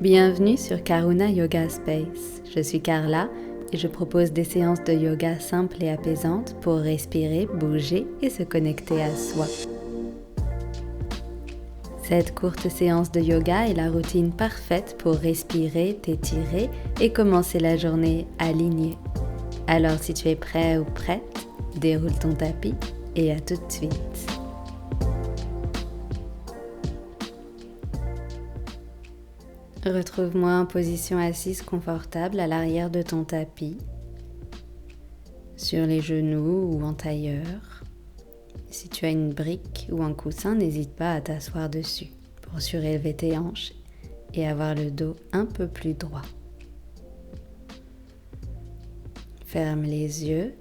Bienvenue sur Karuna Yoga Space. Je suis Carla et je propose des séances de yoga simples et apaisantes pour respirer, bouger et se connecter à soi. Cette courte séance de yoga est la routine parfaite pour respirer, t'étirer et commencer la journée alignée. Alors si tu es prêt ou prête, déroule ton tapis et à tout de suite. Retrouve-moi en position assise confortable à l'arrière de ton tapis, sur les genoux ou en tailleur. Si tu as une brique ou un coussin, n'hésite pas à t'asseoir dessus pour surélever tes hanches et avoir le dos un peu plus droit. Ferme les yeux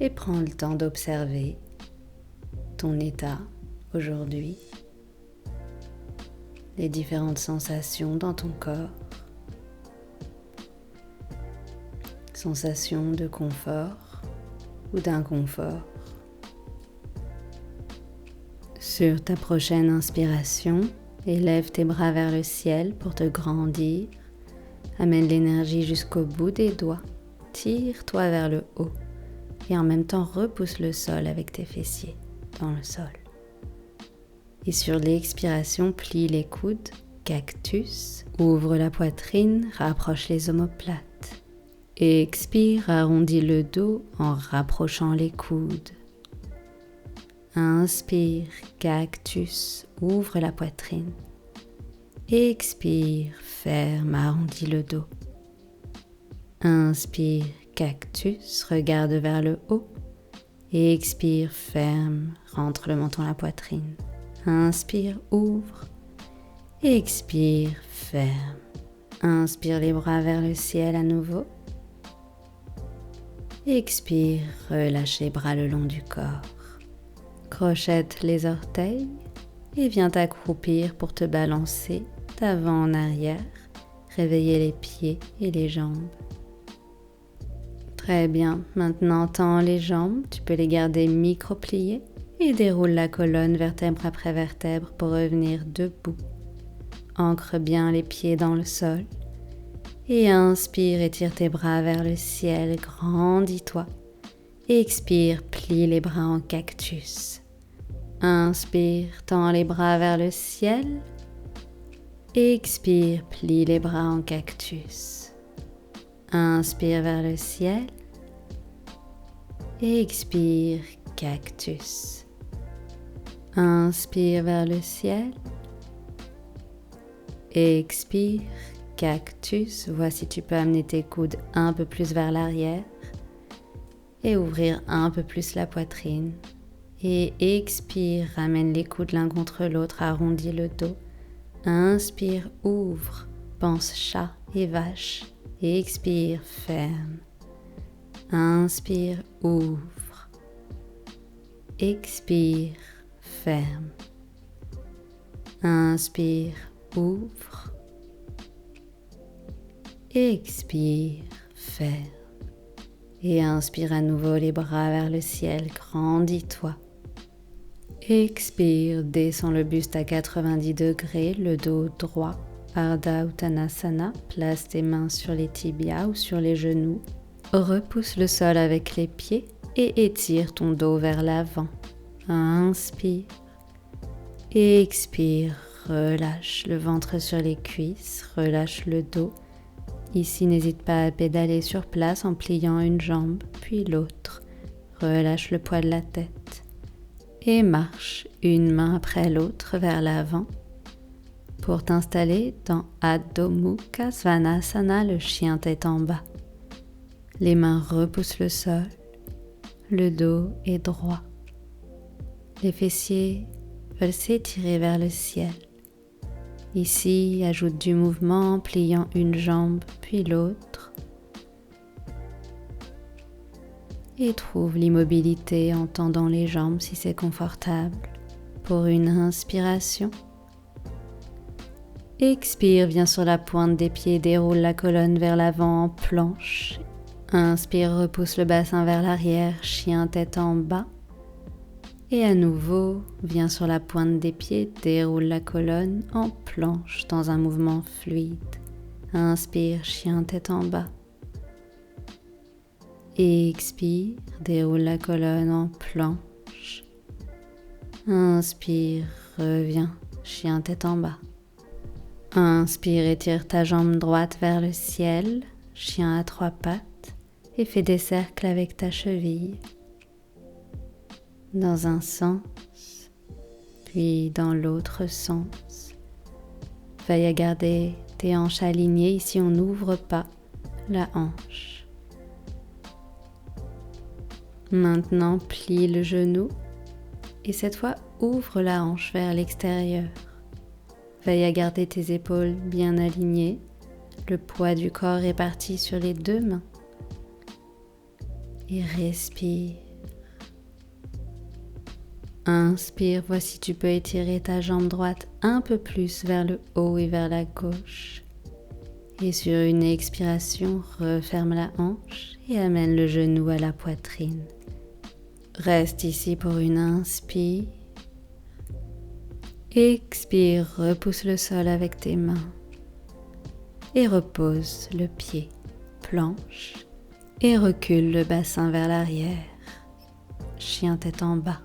et prends le temps d'observer ton état aujourd'hui. Les différentes sensations dans ton corps, sensations de confort ou d'inconfort. Sur ta prochaine inspiration, élève tes bras vers le ciel pour te grandir, amène l'énergie jusqu'au bout des doigts, tire-toi vers le haut et en même temps repousse le sol avec tes fessiers dans le sol. Et sur l'expiration, plie les coudes, cactus, ouvre la poitrine, rapproche les omoplates. Expire, arrondis le dos en rapprochant les coudes. Inspire, cactus, ouvre la poitrine. Expire, ferme, arrondis le dos. Inspire, cactus, regarde vers le haut. Expire, ferme, rentre le menton à la poitrine. Inspire, ouvre. Expire, ferme. Inspire les bras vers le ciel à nouveau. Expire, relâche les bras le long du corps. Crochette les orteils et viens t'accroupir pour te balancer d'avant en arrière, réveiller les pieds et les jambes. Très bien, maintenant tends les jambes, tu peux les garder micro-pliées et déroule la colonne vertèbre après vertèbre pour revenir debout. Ancre bien les pieds dans le sol et inspire, étire tes bras vers le ciel, grandis-toi. Expire, plie les bras en cactus. Inspire, tends les bras vers le ciel. Expire, plie les bras en cactus. Inspire vers le ciel. Expire, cactus. Inspire vers le ciel. Expire, cactus. Vois si tu peux amener tes coudes un peu plus vers l'arrière et ouvrir un peu plus la poitrine. Et expire, ramène les coudes l'un contre l'autre, arrondis le dos. Inspire, ouvre, pense chat et vache. Expire, ferme. Inspire, ouvre. Expire, ferme. Inspire, ouvre. Expire, ferme. Et inspire à nouveau les bras vers le ciel, grandis-toi. Expire, descends le buste à 90 degrés, le dos droit. Ardha Uttanasana, place tes mains sur les tibias ou sur les genoux. Repousse le sol avec les pieds et étire ton dos vers l'avant. Inspire. Expire, relâche le ventre sur les cuisses, relâche le dos. Ici, n'hésite pas à pédaler sur place en pliant une jambe, puis l'autre. Relâche le poids de la tête. Et marche une main après l'autre vers l'avant pour t'installer dans Adho Mukha Svanasana, le chien tête en bas. Les mains repoussent le sol, le dos est droit. Les fessiers veulent s'étirer vers le ciel. Ici, ajoute du mouvement en pliant une jambe puis l'autre. Et trouve l'immobilité en tendant les jambes si c'est confortable. Pour une inspiration. Expire, viens sur la pointe des pieds, déroule la colonne vers l'avant en planche. Inspire, repousse le bassin vers l'arrière, chien tête en bas. Et à nouveau, viens sur la pointe des pieds, déroule la colonne en planche dans un mouvement fluide. Inspire, chien tête en bas. Expire, déroule la colonne en planche. Inspire, reviens, chien tête en bas. Inspire, étire ta jambe droite vers le ciel, chien à 3 pattes, et fais des cercles avec ta cheville. Dans un sens, puis dans l'autre sens. Veille à garder tes hanches alignées, ici on n'ouvre pas la hanche. Maintenant, plie le genou et cette fois ouvre la hanche vers l'extérieur. Veille à garder tes épaules bien alignées, le poids du corps réparti sur les 2 mains. Et respire. Inspire, vois si tu peux étirer ta jambe droite un peu plus vers le haut et vers la gauche. Et sur une expiration, referme la hanche et amène le genou à la poitrine. Reste ici pour une inspire. Expire, repousse le sol avec tes mains. Et repose le pied, planche. Et recule le bassin vers l'arrière. Chien tête en bas.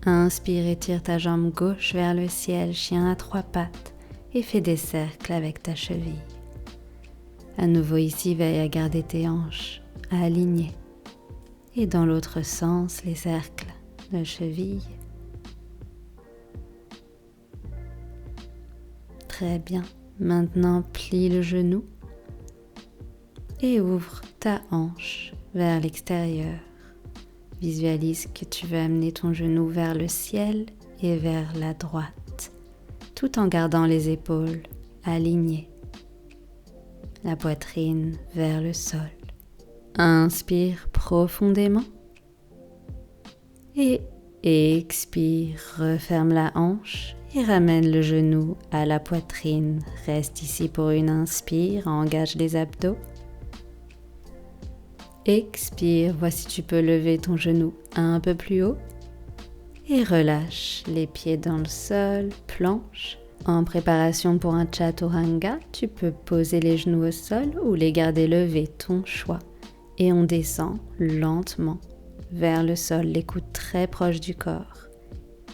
Inspire, étire ta jambe gauche vers le ciel, chien à 3 pattes, et fais des cercles avec ta cheville. À nouveau ici, veille à garder tes hanches alignées. Et dans l'autre sens, les cercles de cheville. Très bien. Maintenant, plie le genou et ouvre ta hanche vers l'extérieur. Visualise que tu veux amener ton genou vers le ciel et vers la droite, tout en gardant les épaules alignées. La poitrine vers le sol. Inspire profondément et expire, referme la hanche et ramène le genou à la poitrine. Reste ici pour une inspire, engage les abdos. Expire, vois si tu peux lever ton genou un peu plus haut et relâche les pieds dans le sol, planche. En préparation pour un chaturanga, tu peux poser les genoux au sol ou les garder levés, ton choix. Et on descend lentement vers le sol, les coudes très proches du corps.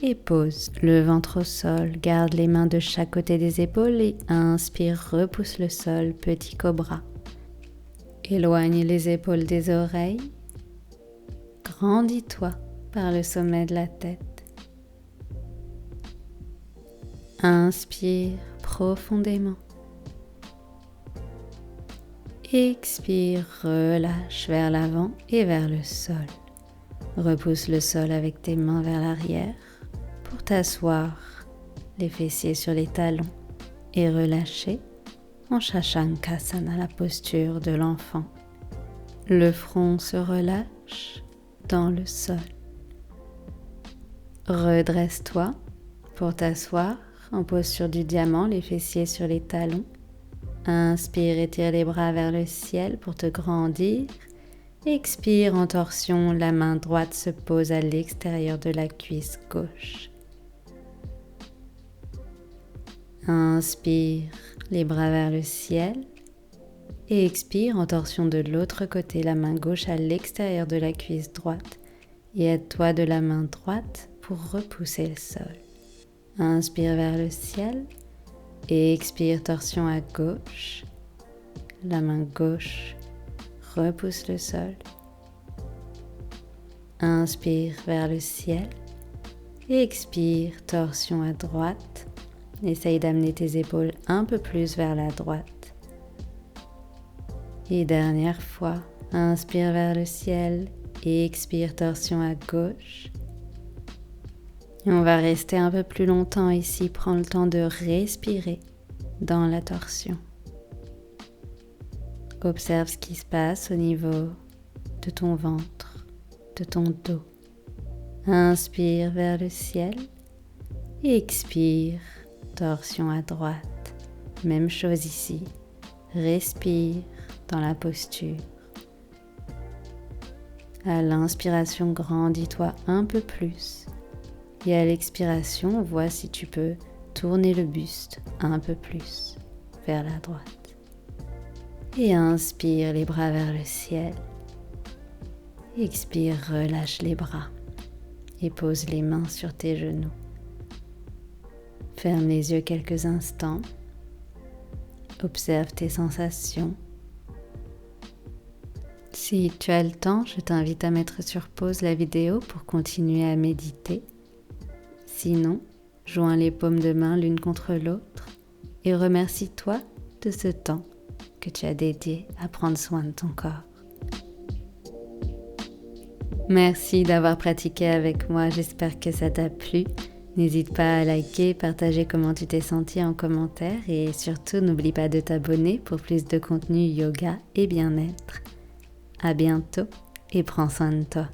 Et pose le ventre au sol, garde les mains de chaque côté des épaules et inspire, repousse le sol, petit cobra. Éloigne les épaules des oreilles. Grandis-toi par le sommet de la tête. Inspire profondément. Expire, relâche vers l'avant et vers le sol. Repousse le sol avec tes mains vers l'arrière pour t'asseoir, les fessiers sur les talons et relâcher en Shashankasana, la posture de l'enfant. Le front se relâche dans le sol. Redresse-toi pour t'asseoir en posture du diamant, les fessiers sur les talons. Inspire, étire les bras vers le ciel pour te grandir. Expire en torsion, la main droite se pose à l'extérieur de la cuisse gauche. Inspire, les bras vers le ciel. Et expire en torsion de l'autre côté, la main gauche à l'extérieur de la cuisse droite. Et aide-toi de la main droite pour repousser le sol. Inspire vers le ciel. Et expire, torsion à gauche. La main gauche repousse le sol. Inspire vers le ciel. Et expire, torsion à droite. Essaye d'amener tes épaules un peu plus vers la droite. Et dernière fois, inspire vers le ciel et expire, torsion à gauche. Et on va rester un peu plus longtemps ici. Prends le temps de respirer dans la torsion. Observe ce qui se passe au niveau de ton ventre, de ton dos. Inspire vers le ciel et expire, torsion à droite. Même chose ici. Respire dans la posture. À l'inspiration, grandis-toi un peu plus. Et à l'expiration, vois si tu peux tourner le buste un peu plus vers la droite. Et inspire les bras vers le ciel. Expire, relâche les bras et pose les mains sur tes genoux. Ferme les yeux quelques instants. Observe tes sensations. Si tu as le temps, je t'invite à mettre sur pause la vidéo pour continuer à méditer. Sinon, joins les paumes de main l'une contre l'autre et remercie-toi de ce temps que tu as dédié à prendre soin de ton corps. Merci d'avoir pratiqué avec moi, j'espère que ça t'a plu. N'hésite pas à liker, partager comment tu t'es senti en commentaire et surtout n'oublie pas de t'abonner pour plus de contenu yoga et bien-être. À bientôt et prends soin de toi.